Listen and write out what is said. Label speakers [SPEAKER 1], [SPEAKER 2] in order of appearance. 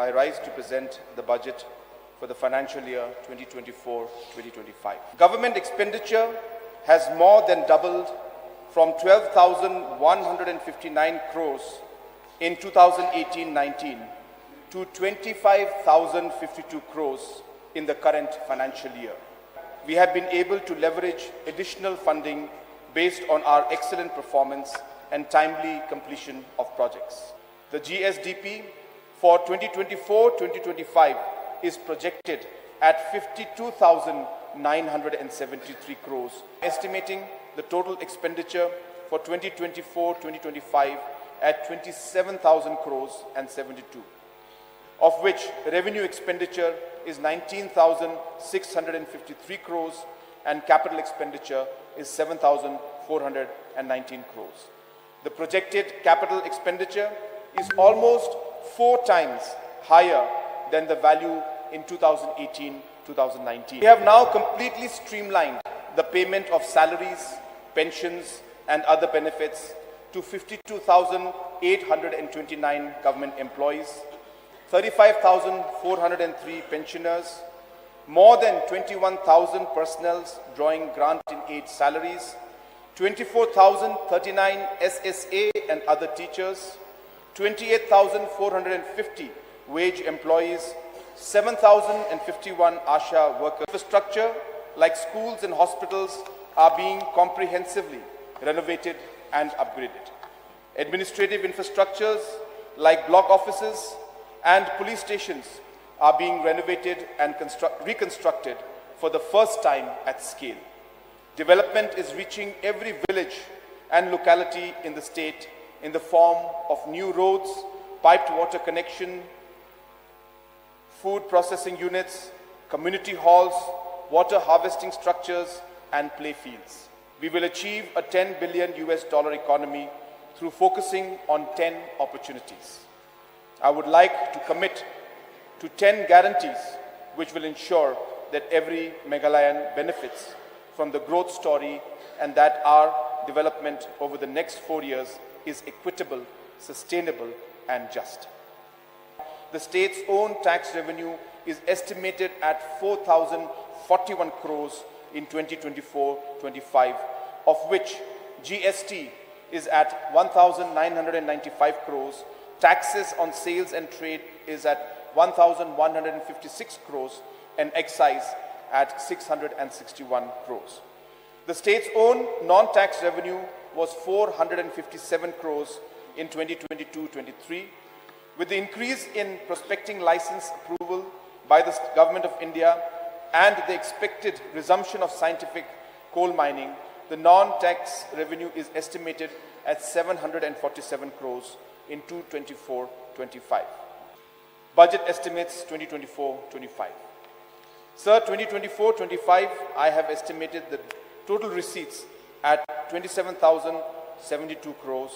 [SPEAKER 1] I rise to present the budget for the financial year 2024-2025. Government expenditure has more than doubled from 12,159 crores in 2018-19 to 25,052 crores in the current financial year. We have been able to leverage additional funding based on our excellent performance and timely completion of projects. The GSDP for 2024-2025 is projected at 52,973 crores, estimating the total expenditure for 2024-2025 at 27,000 crores and 72, of which revenue expenditure is 19,653 crores and capital expenditure is 7,419 crores. The projected capital expenditure is almost 4 times higher than the value in 2018-2019. We have now completely streamlined the payment of salaries, pensions and other benefits to 52,829 government employees, 35,403 pensioners, more than 21,000 personnel drawing grant in aid salaries, 24,039 SSA and other teachers, 28,450 wage employees, 7,051 ASHA workers. Infrastructure like schools and hospitals are being comprehensively renovated and upgraded. Administrative infrastructures like block offices and police stations are being renovated and reconstructed for the first time at scale. Development is reaching every village and locality in the state in the form of new roads, piped water connection, food processing units, community halls, water harvesting structures, and play fields. We will achieve a $10 billion economy through focusing on 10 opportunities. I would like to commit to 10 guarantees which will ensure that every Meghalayan benefits from the growth story and that our development over the next 4 years is equitable, sustainable, and just. The state's own tax revenue is estimated at 4,041 crores in 2024-25, of which GST is at 1,995 crores, taxes on sales and trade is at 1,156 crores, and excise at 661 crores. The state's own non-tax revenue was 457 crores in 2022-23. With the increase in prospecting license approval by the Government of India and the expected resumption of scientific coal mining, the non-tax revenue is estimated at 747 crores in 2024-25. Budget estimates 2024-25. Sir, 2024-25, I have estimated the total receipts at 27,072 crores,